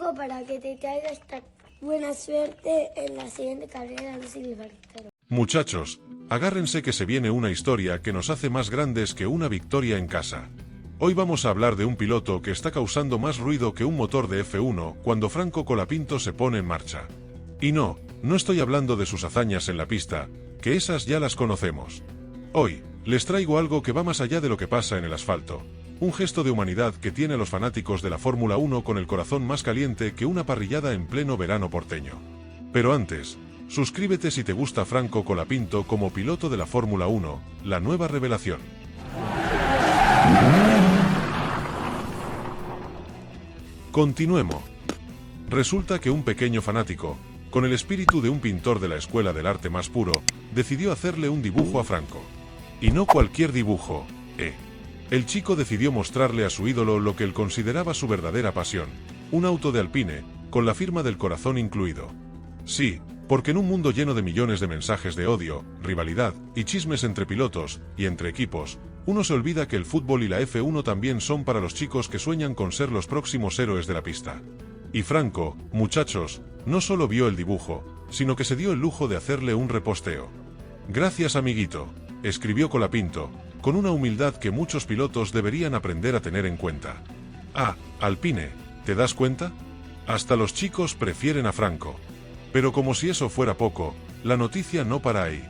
Franco, para que te traiga esta buena suerte en la siguiente carrera de Silverstone. Muchachos, agárrense que se viene una historia que nos hace más grandes que una victoria en casa. Hoy vamos a hablar de un piloto que está causando más ruido que un motor de F1 cuando Franco Colapinto se pone en marcha. Y no estoy hablando de sus hazañas en la pista, que esas ya las conocemos. Hoy, les traigo algo que va más allá de lo que pasa en el asfalto. Un gesto de humanidad que tiene a los fanáticos de la Fórmula 1 con el corazón más caliente que una parrillada en pleno verano porteño. Pero antes, suscríbete si te gusta Franco Colapinto como piloto de la Fórmula 1, la nueva revelación. Continuemos. Resulta que un pequeño fanático, con el espíritu de un pintor de la escuela del arte más puro, decidió hacerle un dibujo a Franco. Y no cualquier dibujo, El chico decidió mostrarle a su ídolo lo que él consideraba su verdadera pasión, un auto de Alpine, con la firma del corazón incluido. Sí, porque en un mundo lleno de millones de mensajes de odio, rivalidad y chismes entre pilotos y entre equipos, uno se olvida que el fútbol y la F1 también son para los chicos que sueñan con ser los próximos héroes de la pista. Y Franco, muchachos, no solo vio el dibujo, sino que se dio el lujo de hacerle un reposteo. Gracias, amiguito, escribió Colapinto, con una humildad que muchos pilotos deberían aprender a tener en cuenta. Ah, Alpine, ¿te das cuenta? Hasta los chicos prefieren a Franco. Pero como si eso fuera poco, la noticia no para ahí.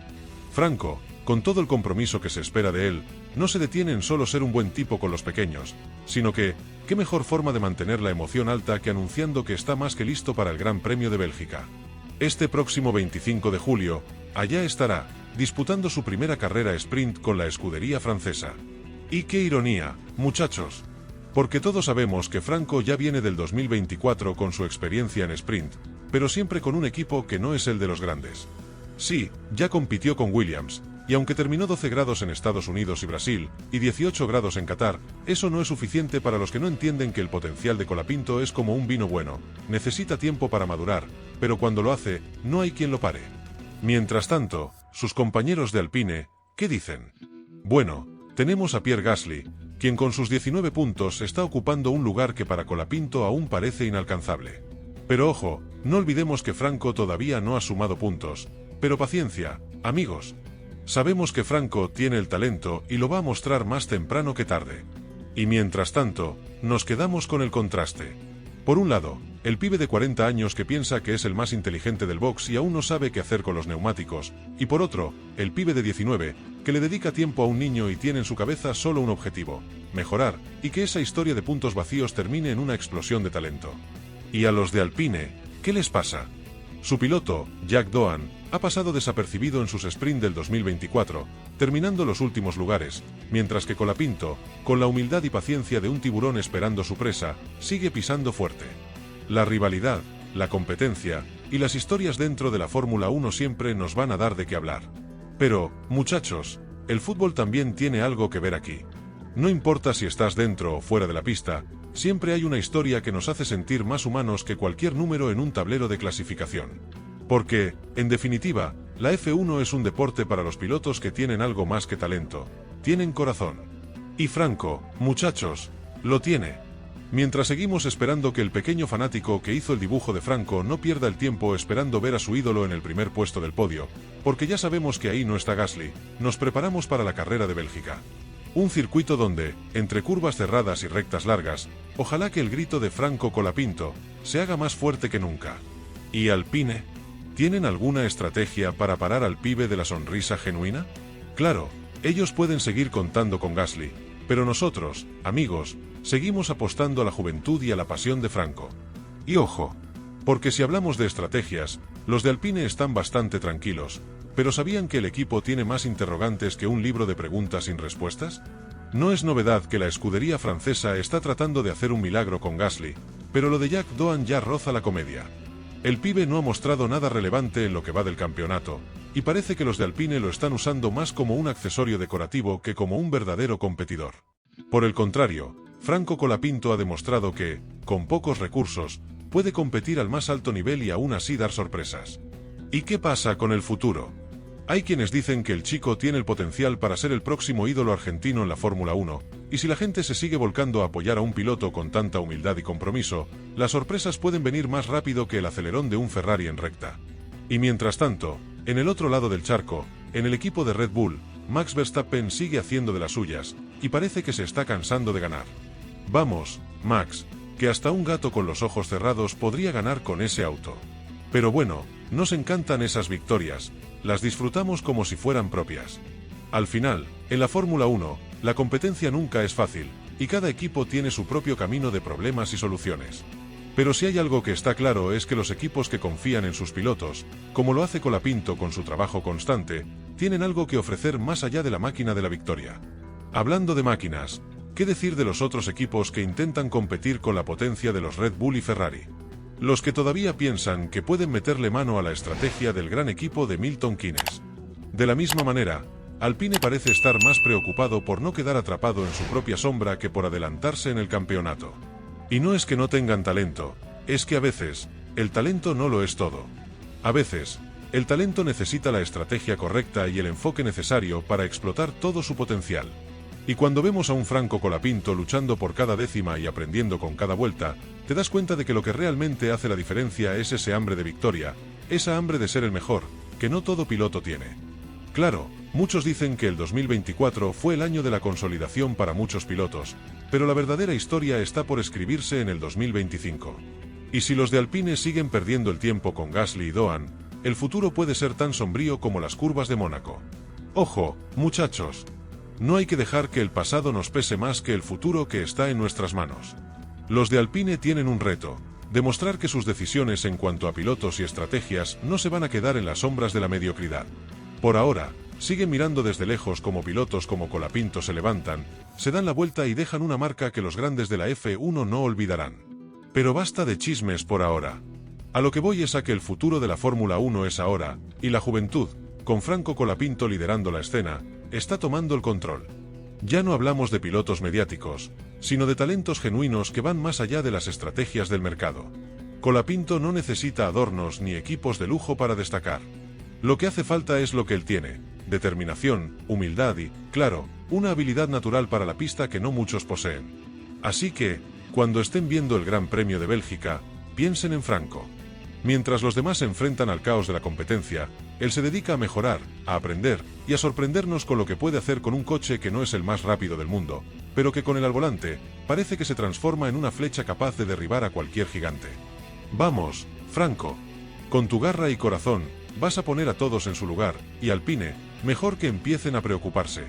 Franco, con todo el compromiso que se espera de él, no se detiene en solo ser un buen tipo con los pequeños, sino que, qué mejor forma de mantener la emoción alta que anunciando que está más que listo para el Gran Premio de Bélgica. Este próximo 25 de julio, allá estará, disputando su primera carrera sprint con la escudería francesa. Y qué ironía, muchachos. Porque todos sabemos que Franco ya viene del 2024 con su experiencia en sprint, pero siempre con un equipo que no es el de los grandes. Sí, ya compitió con Williams, y aunque terminó 12 grados en Estados Unidos y Brasil, y 18 grados en Qatar, eso no es suficiente para los que no entienden que el potencial de Colapinto es como un vino bueno, necesita tiempo para madurar, pero cuando lo hace, no hay quien lo pare. Mientras tanto, sus compañeros de Alpine, ¿qué dicen? Bueno, tenemos a Pierre Gasly, quien con sus 19 puntos está ocupando un lugar que para Colapinto aún parece inalcanzable. Pero ojo, no olvidemos que Franco todavía no ha sumado puntos, pero paciencia, amigos. Sabemos que Franco tiene el talento y lo va a mostrar más temprano que tarde. Y mientras tanto, nos quedamos con el contraste. Por un lado, el pibe de 40 años que piensa que es el más inteligente del box y aún no sabe qué hacer con los neumáticos, y por otro, el pibe de 19, que le dedica tiempo a un niño y tiene en su cabeza solo un objetivo, mejorar, y que esa historia de puntos vacíos termine en una explosión de talento. Y a los de Alpine, ¿qué les pasa? Su piloto, Jack Doan, ha pasado desapercibido en sus sprint del 2024, terminando los últimos lugares, mientras que Colapinto, con la humildad y paciencia de un tiburón esperando su presa, sigue pisando fuerte. La rivalidad, la competencia y las historias dentro de la Fórmula 1 siempre nos van a dar de qué hablar. Pero, muchachos, el fútbol también tiene algo que ver aquí. No importa si estás dentro o fuera de la pista, siempre hay una historia que nos hace sentir más humanos que cualquier número en un tablero de clasificación. Porque, en definitiva, la F1 es un deporte para los pilotos que tienen algo más que talento, tienen corazón. Y Franco, muchachos, lo tiene. Mientras seguimos esperando que el pequeño fanático que hizo el dibujo de Franco no pierda el tiempo esperando ver a su ídolo en el primer puesto del podio, porque ya sabemos que ahí no está Gasly, nos preparamos para la carrera de Bélgica. Un circuito donde, entre curvas cerradas y rectas largas, ojalá que el grito de Franco Colapinto se haga más fuerte que nunca. ¿Y Alpine? ¿Tienen alguna estrategia para parar al pibe de la sonrisa genuina? Claro, ellos pueden seguir contando con Gasly, pero nosotros, amigos, seguimos apostando a la juventud y a la pasión de Franco. Y ojo, porque si hablamos de estrategias, los de Alpine están bastante tranquilos, pero ¿sabían que el equipo tiene más interrogantes que un libro de preguntas sin respuestas? No es novedad que la escudería francesa está tratando de hacer un milagro con Gasly, pero lo de Jack Doan ya roza la comedia. El pibe no ha mostrado nada relevante en lo que va del campeonato, y parece que los de Alpine lo están usando más como un accesorio decorativo que como un verdadero competidor. Por el contrario, Franco Colapinto ha demostrado que, con pocos recursos, puede competir al más alto nivel y aún así dar sorpresas. ¿Y qué pasa con el futuro? Hay quienes dicen que el chico tiene el potencial para ser el próximo ídolo argentino en la Fórmula 1, y si la gente se sigue volcando a apoyar a un piloto con tanta humildad y compromiso, las sorpresas pueden venir más rápido que el acelerón de un Ferrari en recta. Y mientras tanto, en el otro lado del charco, en el equipo de Red Bull, Max Verstappen sigue haciendo de las suyas, y parece que se está cansando de ganar. Vamos, Max, que hasta un gato con los ojos cerrados podría ganar con ese auto. Pero bueno, nos encantan esas victorias, las disfrutamos como si fueran propias. Al final, en la Fórmula 1, la competencia nunca es fácil, y cada equipo tiene su propio camino de problemas y soluciones. Pero si hay algo que está claro es que los equipos que confían en sus pilotos, como lo hace Colapinto con su trabajo constante, tienen algo que ofrecer más allá de la máquina de la victoria. Hablando de máquinas, ¿qué decir de los otros equipos que intentan competir con la potencia de los Red Bull y Ferrari? Los que todavía piensan que pueden meterle mano a la estrategia del gran equipo de Milton Keynes. De la misma manera, Alpine parece estar más preocupado por no quedar atrapado en su propia sombra que por adelantarse en el campeonato. Y no es que no tengan talento, es que a veces, el talento no lo es todo. A veces, el talento necesita la estrategia correcta y el enfoque necesario para explotar todo su potencial. Y cuando vemos a un Franco Colapinto luchando por cada décima y aprendiendo con cada vuelta, te das cuenta de que lo que realmente hace la diferencia es ese hambre de victoria, esa hambre de ser el mejor, que no todo piloto tiene. Claro, muchos dicen que el 2024 fue el año de la consolidación para muchos pilotos, pero la verdadera historia está por escribirse en el 2025. Y si los de Alpine siguen perdiendo el tiempo con Gasly y Doan, el futuro puede ser tan sombrío como las curvas de Mónaco. Ojo, muchachos. No hay que dejar que el pasado nos pese más que el futuro que está en nuestras manos. Los de Alpine tienen un reto: demostrar que sus decisiones en cuanto a pilotos y estrategias no se van a quedar en las sombras de la mediocridad. Por ahora, siguen mirando desde lejos como pilotos como Colapinto se levantan, se dan la vuelta y dejan una marca que los grandes de la F1 no olvidarán. Pero basta de chismes por ahora. A lo que voy es a que el futuro de la Fórmula 1 es ahora, y la juventud, con Franco Colapinto liderando la escena, está tomando el control. Ya no hablamos de pilotos mediáticos, sino de talentos genuinos que van más allá de las estrategias del mercado. Colapinto no necesita adornos ni equipos de lujo para destacar. Lo que hace falta es lo que él tiene: determinación, humildad y, claro, una habilidad natural para la pista que no muchos poseen. Así que, cuando estén viendo el Gran Premio de Bélgica, piensen en Franco. Mientras los demás se enfrentan al caos de la competencia, él se dedica a mejorar, a aprender y a sorprendernos con lo que puede hacer con un coche que no es el más rápido del mundo, pero que con el al volante, parece que se transforma en una flecha capaz de derribar a cualquier gigante. Vamos, Franco. Con tu garra y corazón, vas a poner a todos en su lugar, y Alpine, mejor que empiecen a preocuparse.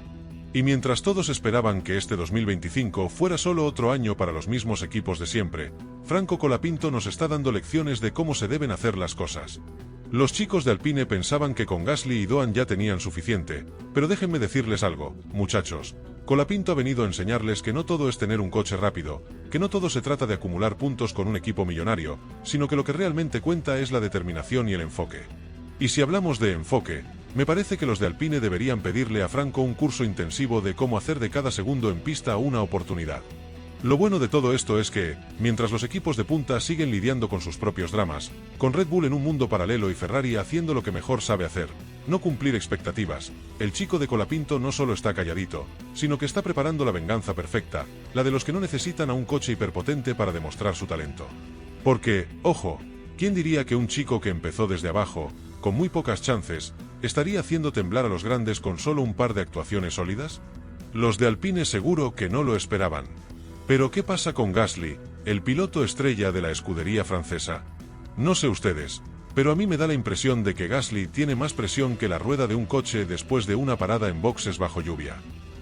Y mientras todos esperaban que este 2025 fuera solo otro año para los mismos equipos de siempre, Franco Colapinto nos está dando lecciones de cómo se deben hacer las cosas. Los chicos de Alpine pensaban que con Gasly y Doan ya tenían suficiente, pero déjenme decirles algo, muchachos. Colapinto ha venido a enseñarles que no todo es tener un coche rápido, que no todo se trata de acumular puntos con un equipo millonario, sino que lo que realmente cuenta es la determinación y el enfoque. Y si hablamos de enfoque, me parece que los de Alpine deberían pedirle a Franco un curso intensivo de cómo hacer de cada segundo en pista una oportunidad. Lo bueno de todo esto es que, mientras los equipos de punta siguen lidiando con sus propios dramas, con Red Bull en un mundo paralelo y Ferrari haciendo lo que mejor sabe hacer, no cumplir expectativas, el chico de Colapinto no solo está calladito, sino que está preparando la venganza perfecta, la de los que no necesitan a un coche hiperpotente para demostrar su talento. Porque, ojo, ¿quién diría que un chico que empezó desde abajo, con muy pocas chances, estaría haciendo temblar a los grandes con solo un par de actuaciones sólidas? Los de Alpine seguro que no lo esperaban. Pero ¿qué pasa con Gasly, el piloto estrella de la escudería francesa? No sé ustedes, pero a mí me da la impresión de que Gasly tiene más presión que la rueda de un coche después de una parada en boxes bajo lluvia.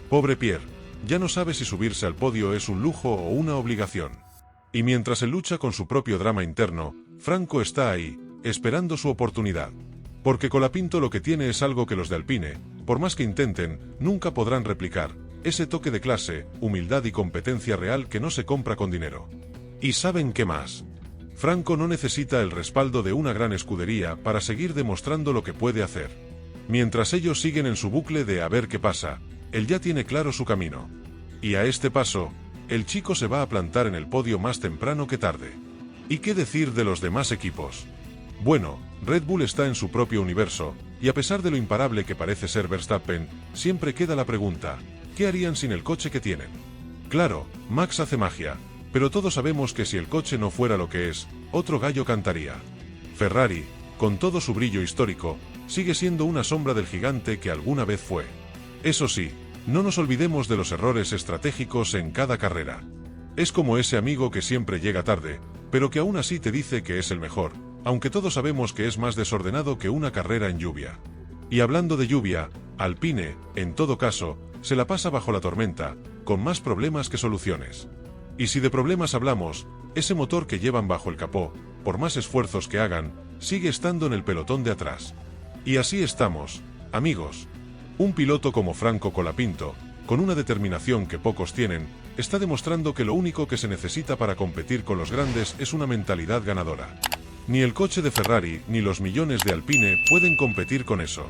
Pobre Pierre, ya no sabe si subirse al podio es un lujo o una obligación. Y mientras él lucha con su propio drama interno, Franco está ahí, esperando su oportunidad. Porque Colapinto lo que tiene es algo que los de Alpine, por más que intenten, nunca podrán replicar: ese toque de clase, humildad y competencia real que no se compra con dinero. ¿Y saben qué más? Franco no necesita el respaldo de una gran escudería para seguir demostrando lo que puede hacer. Mientras ellos siguen en su bucle de a ver qué pasa, él ya tiene claro su camino. Y a este paso, el chico se va a plantar en el podio más temprano que tarde. ¿Y qué decir de los demás equipos? Bueno, Red Bull está en su propio universo, Y a pesar de lo imparable que parece ser Verstappen, siempre queda la pregunta, ¿qué harían sin el coche que tienen? Claro, Max hace magia, pero todos sabemos que si el coche no fuera lo que es, otro gallo cantaría. Ferrari, con todo su brillo histórico, sigue siendo una sombra del gigante que alguna vez fue. Eso sí, no nos olvidemos de los errores estratégicos en cada carrera. Es como ese amigo que siempre llega tarde, pero que aún así te dice que es el mejor, aunque todos sabemos que es más desordenado que una carrera en lluvia. Y hablando de lluvia, Alpine, en todo caso, se la pasa bajo la tormenta, con más problemas que soluciones. Y si de problemas hablamos, ese motor que llevan bajo el capó, por más esfuerzos que hagan, sigue estando en el pelotón de atrás. Y así estamos, amigos. Un piloto como Franco Colapinto, con una determinación que pocos tienen, está demostrando que lo único que se necesita para competir con los grandes es una mentalidad ganadora. Ni el coche de Ferrari ni los millones de Alpine pueden competir con eso.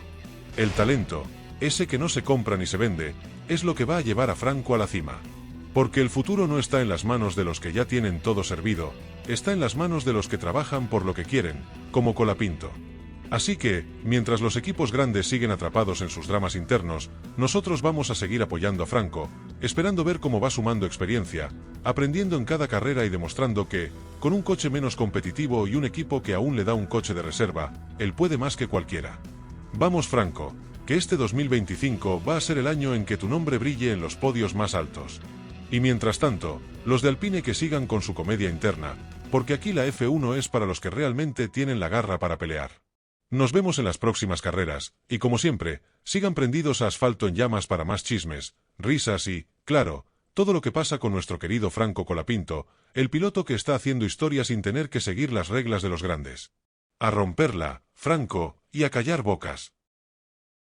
El talento, ese que no se compra ni se vende, es lo que va a llevar a Franco a la cima. Porque el futuro no está en las manos de los que ya tienen todo servido, está en las manos de los que trabajan por lo que quieren, como Colapinto. Así que, mientras los equipos grandes siguen atrapados en sus dramas internos, nosotros vamos a seguir apoyando a Franco, esperando ver cómo va sumando experiencia, aprendiendo en cada carrera y demostrando que, con un coche menos competitivo y un equipo que aún le da un coche de reserva, él puede más que cualquiera. Vamos Franco, que este 2025 va a ser el año en que tu nombre brille en los podios más altos. Y mientras tanto, los de Alpine que sigan con su comedia interna, porque aquí la F1 es para los que realmente tienen la garra para pelear. Nos vemos en las próximas carreras, y como siempre, sigan prendidos a Asfalto en Llamas para más chismes, risas y, claro, todo lo que pasa con nuestro querido Franco Colapinto, el piloto que está haciendo historia sin tener que seguir las reglas de los grandes. A romperla, Franco, y a callar bocas.